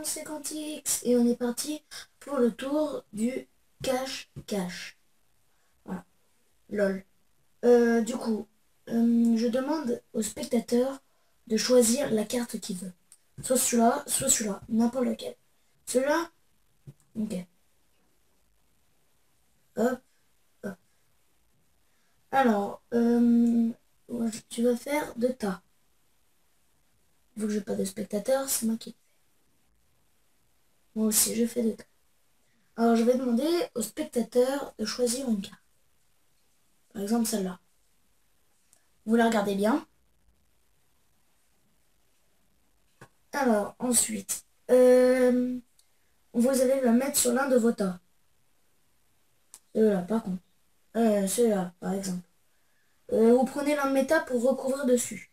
c'est Quantix et on est parti pour le tour du cache-cache. Voilà, lol. Du coup, je demande au spectateur de choisir la carte qu'il veut. Soit celui-là, n'importe lequel. Celui-là, ok. Hop, hop. Alors, tu vas faire de tas. Vu que j'ai pas de spectateur, c'est moi qui le fais. Moi aussi, je fais de tas. Alors, je vais demander au spectateur de choisir une carte. Par exemple, celle-là. Vous la regardez bien. Alors, ensuite, vous allez la mettre sur l'un de vos tas. Celui-là, par contre. Celui-là, par exemple. Vous prenez l'un de mes tas pour recouvrir dessus.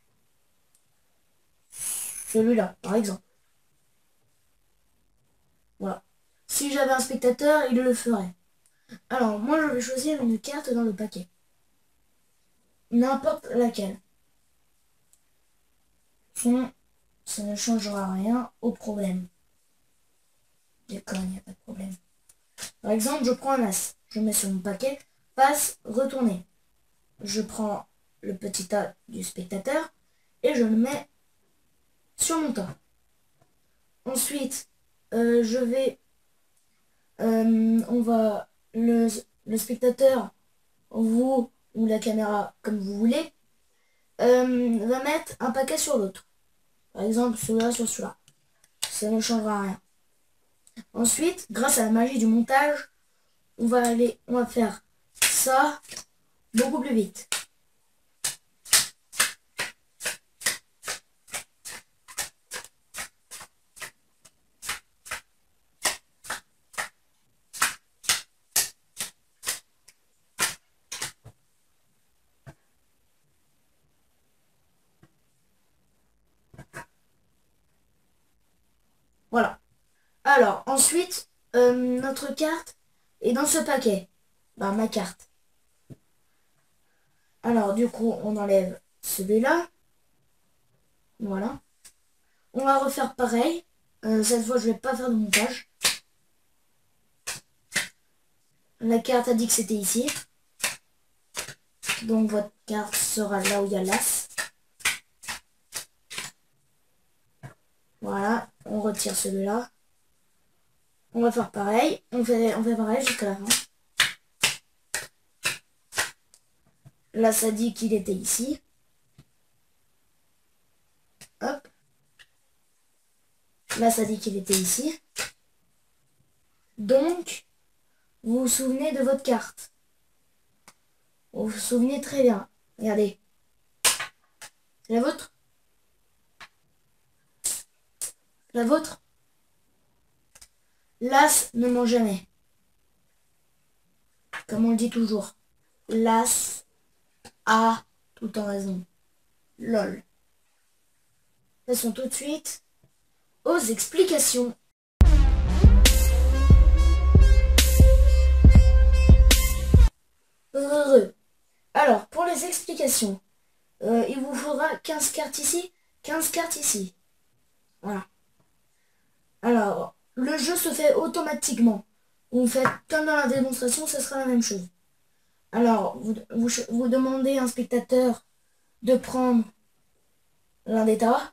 Celui-là, par exemple. Voilà. Si j'avais un spectateur, il le ferait. Alors, moi, je vais choisir une carte dans le paquet. N'importe laquelle. Ça ne changera rien au problème. Déconne, il n'y a pas de problème. Par exemple, je prends un as. Je mets sur mon paquet. Face, retourner. Je prends le petit tas du spectateur et je le mets sur mon tas. Ensuite, je vais... on va... Le spectateur, vous ou la caméra, comme vous voulez, va mettre un paquet sur l'autre. Par exemple, celui-là sur celui-là. Ça ne changera rien. Ensuite, grâce à la magie du montage, on va faire ça beaucoup plus vite. Voilà. Alors, ensuite, notre carte est dans ce paquet. Bah, ma carte. Alors, du coup, on enlève celui-là. Voilà. On va refaire pareil. Cette fois, je vais pas faire de montage. La carte a dit que c'était ici. Donc, votre carte sera là où il y a l'as. Voilà. On retire celui-là. On va faire pareil. On fait pareil jusqu'à la fin. Là, ça dit qu'il était ici. Hop. Là, ça dit qu'il était ici. Donc, vous vous souvenez de votre carte. Vous vous souvenez très bien. Regardez. C'est la vôtre? La vôtre? L'as ne ment jamais. Comme on le dit toujours. L'as a tout le temps raison. LOL. Passons tout de suite aux explications. Heureux. Alors, pour les explications, il vous faudra 15 cartes ici, 15 cartes ici. Voilà. Alors, le jeu se fait automatiquement. Vous faites comme dans la démonstration, ce sera la même chose. Alors, vous demandez à un spectateur de prendre l'un des tas.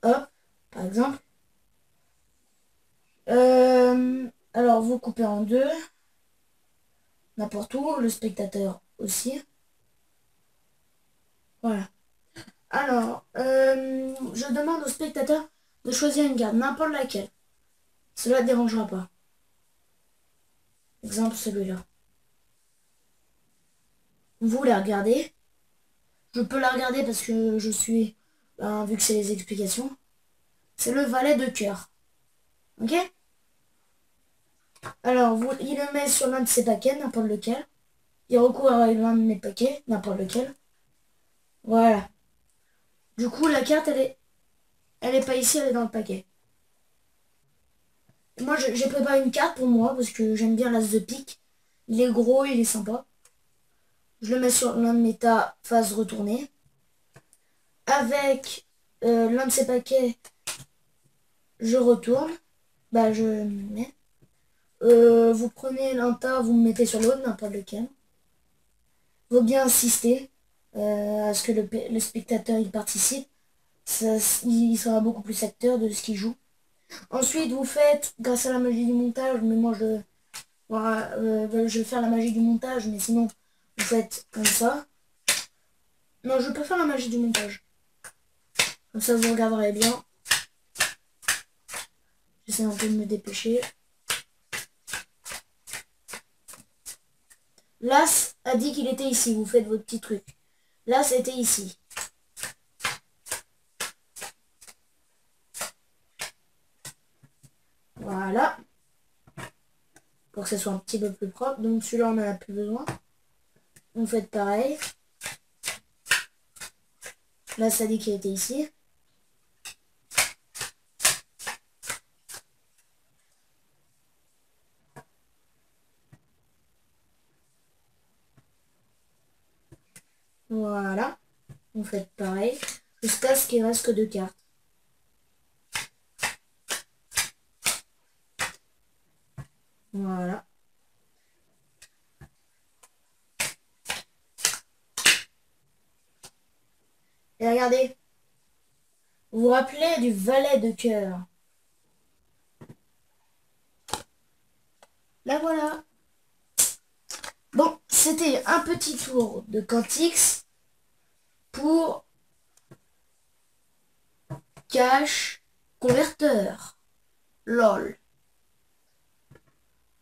Hop, par exemple. Alors, vous coupez en deux. N'importe où, le spectateur aussi. Voilà. Alors, je demande au spectateur de choisir une carte, n'importe laquelle. Cela ne dérangera pas. Exemple, celui-là. Vous la regardez. Je peux la regarder parce que je suis... vu que c'est les explications. C'est le valet de cœur. Ok? Alors, il le met sur l'un de ses paquets, n'importe lequel. Il recourt à l'un de mes paquets, n'importe lequel. Voilà. Du coup, la carte, elle est pas ici, elle est dans le paquet. Moi, j'ai préparé une carte pour moi, parce que j'aime bien l'as de pique. Il est gros, il est sympa. Je le mets sur l'un de mes tas, face retournée. Avec l'un de ces paquets je retourne, bah je mets. Vous prenez un tas, vous me mettez sur l'autre, n'importe lequel. Faut bien insister à ce que le spectateur il participe. Ça, il sera beaucoup plus acteur de ce qu'il joue. Ensuite, vous faites, grâce à la magie du montage, mais moi voilà, je vais faire la magie du montage, mais sinon, vous faites comme ça. Non, je peux faire la magie du montage. Comme ça, vous regarderez bien. J'essaie un peu de me dépêcher. Las a dit qu'il était ici. Vous faites votre petit truc. Las était ici. Voilà. Pour que ce soit un petit peu plus propre. Donc celui-là, on n'en a plus besoin. Vous faites pareil. Là, ça dit qu'il était ici. Voilà. Vous faites pareil. Jusqu'à ce qu'il reste que 2 cartes. Voilà. Et regardez. Vous vous rappelez du valet de cœur? Là, voilà. Bon, c'était un petit tour de Quantix pour Cache Converteur. LOL.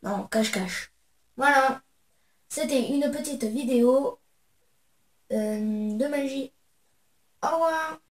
Non, cache-cache. Voilà. C'était une petite vidéo de magie. Au revoir.